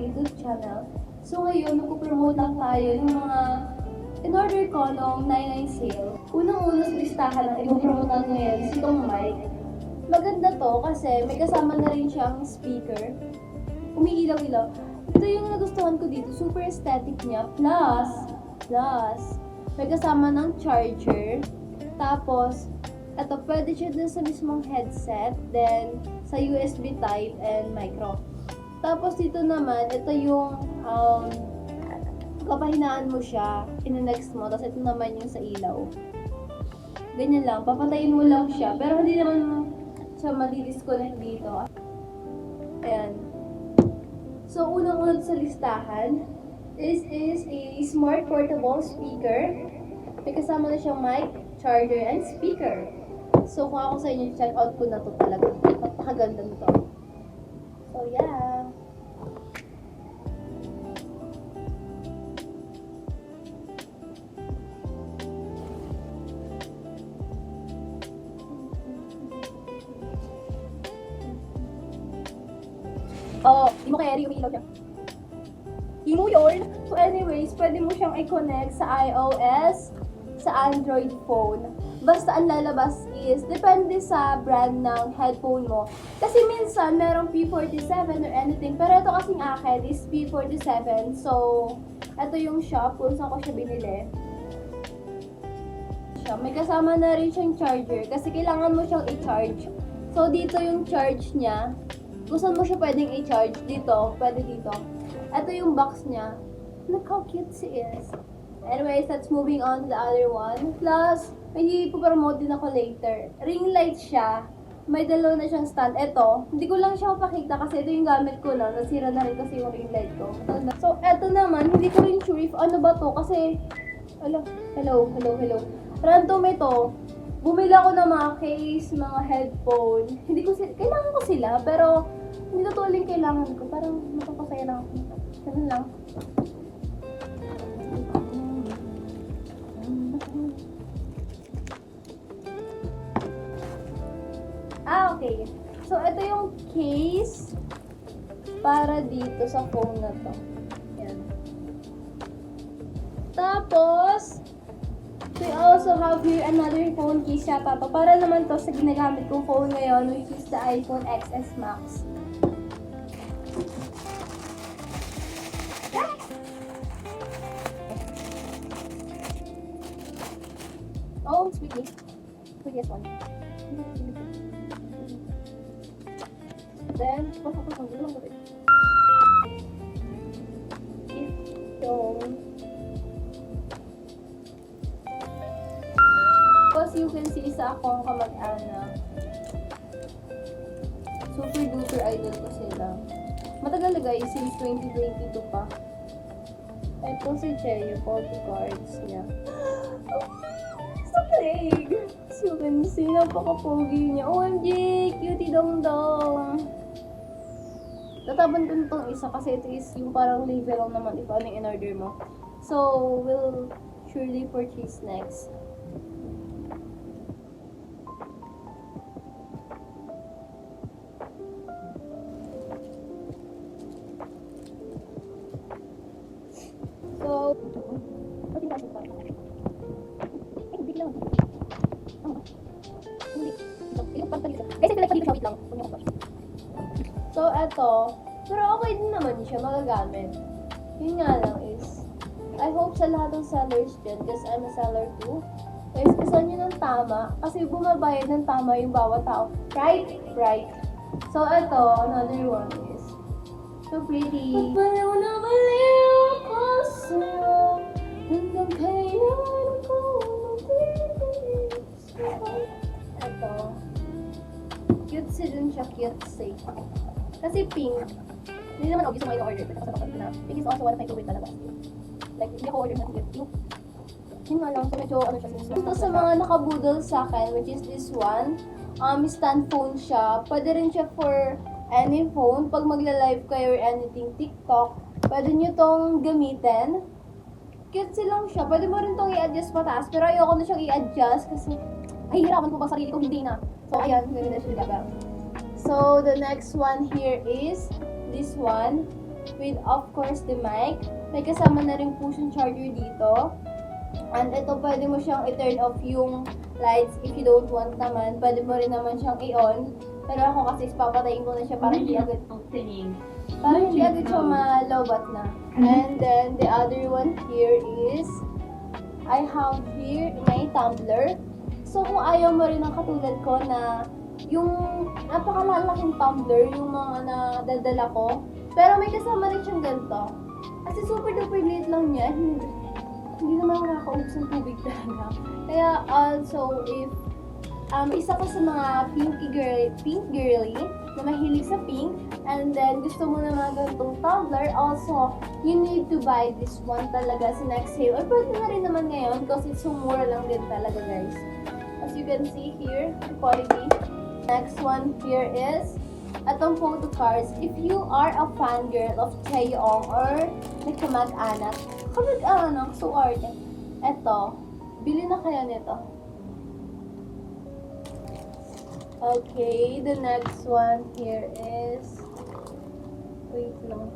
YouTube channel. So ngayon, magpo-promote lang tayo ng mga in-order ko noong 99 sale. Unang-una sa listahan ng ipopromote natin ngayon, si itong mic. Maganda to kasi may kasama na rin siyang speaker. Umiilaw-ilaw. Ito yung nagustuhan ko dito, super aesthetic niya. Plus, may kasama ng charger. Tapos, ito, pwede siya dun sa mismong headset. Then, sa USB type and micro. Tapos, dito naman, ito yung kapahinaan mo siya, in-next mo. Tapos, ito naman yung sa ilaw. Ganyan lang. Papatayin mo lang siya. Pero, hindi naman siya madi-disconnect dito. Ayan. So, unang-unang sa listahan, this is a smart portable speaker. May kasama na siyang mic, charger, and speaker. So, kung ako sa inyo, check out ko na to talaga. Napakaganda nito. So, yeah. Oh, di mo carry, umiilaw siya. Imo yun. So anyways, pwede mo siyang i-connect sa iOS, sa Android phone. Basta ang lalabas is, depende sa brand ng headphone mo. Kasi minsan, merong P47 or anything. Pero ito kasing akin is P47. So, ito yung shop kung saan ko siya binili. May kasama na rin siyang charger kasi kailangan mo siyang i-charge. So, dito yung charge niya. Kung saan mo siya pwedeng i-charge, dito, pwede dito. Ito yung box niya. Look how cute she is. Anyways, let's moving on to the other one. Plus, may ipopromote din ako later. Ring light siya. May dalawa na siyang stand. Ito, hindi ko lang siya mapakita kasi ito yung gamit ko na. Nasira na rin kasi yung ring light ko. So, ito naman, hindi ko rin sure if ano ba to kasi... Hello. Random ito. Bumili ako ng mga case, mga headphone. Hindi ko sila, kailangan ko sila, pero hindi totoo lang kailangan ko. Parang mapapasaya lang ako. Ganun lang. Okay. So, ito yung case para dito sa phone na to. Yan. Tapos, we also have here another phone case yata to. Para naman to sa ginagamit kong phone ngayon, which is the iPhone XS Max. Oh, sweetie. Sweetest one. Then, as you can see, isa akong kamag-anak. Super duper idol ko sila. Matagal na guys, since 2022 pa. Ito si Che, yung photo cards niya. Sa leg! As you can see, napaka-pogi niya. OMG! Cutie dong-dong! Tataban ko nitong isa kasi ito is yung parang level lang naman if ano yung in-order mo. So, we'll surely purchase next. So, so, eto. Pero okay din naman siya magagamit. Yun nga lang is, I hope sa lahat ng sellers dyan, because I'm a seller too, guys, gusto nyo ng tama, kasi bumabayad ng tama yung bawat tao. Right? Right. So, eto, another one is, so pretty. Baliw na baliw ko sa'yo, hanggang kailan ko matitis. Eto. Cute din siya, cute. Kasi pink. Hindi naman obvious yung order. Kasi sa na, pink is also one of my favorite talaga. Like, hindi ako order na pink. Yun nga lang, so medyo ano siya. Ito sa mga nakabudol sa akin, which is this one. Stand phone siya. Pwede rin siya for any phone. Pag magla-live kayo or anything, TikTok, pwede nyo tong gamitin. Cute silang siya. Pwede mo rin tong i-adjust pataas. Pero ayoko na siyang i-adjust kasi ay, hirapan ko ba sarili ko, hindi na. So, ayan, ganun na siya. So, the next one here is this one. with, of course, the mic. May kasama na rin po siyang charger dito. And ito, pwede mo siyang i-turn off yung lights if you don't want naman. Pwede mo rin naman siyang i-on. Pero ako kasi papatayin ko na siya para hindi agad siya malobat na. And then, the other one here is, I have here my tumbler. So, kung ayaw mo rin ng katulad ko na yung napakalalaking tumbler, yung mga nadadala ko. Pero may kasama rin siyang ganito. Kasi super duper liit lang niya. Hindi naman nakakaubos ng tubig talaga. Kaya also, if isa ka sa mga pink girly na mahilig sa pink, and then gusto mo na mga ganitong tumbler, also, you need to buy this one talaga sa next sale. Or pwede na rin naman ngayon kasi sumura lang din talaga, guys. As you can see here, the quality. Next one here is atong photo cards. If you are a fangirl of Chaeyoung or may kamag-anak, so arte. Eto, bili na kayo nito. Okay, the next one here is, wait lang.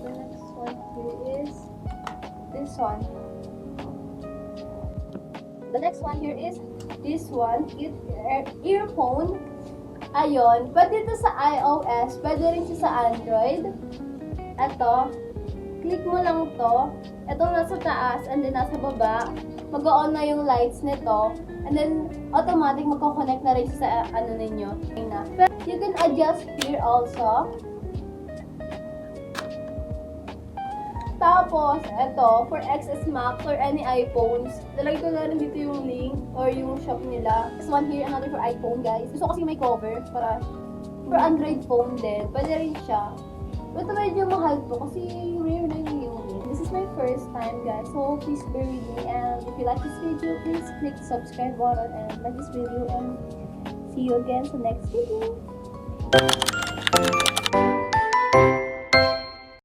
The next one here is this one. The next one here is this one, earphone. Ayon, pwede ito sa iOS, pwede rin siya sa Android. Ito, click mo lang to. Itong nasa taas and then nasa baba, mag-on na yung lights nito. And then, automatic magko-connect na rin siya sa ninyo. Pero you can adjust here also. Tapos, ito, for XS Max or any iPhones, talagay ko na rin dito yung link or yung shop nila. This one here, another for iPhone, guys. Gusto ko kasi may cover para for Android phone din. Pwede rin siya. Ito medyo mahal po kasi rare na yung unit. This is my first time, guys. So, please bear with me. And if you like this video, please click the subscribe button and like this video. And see you again sa next video.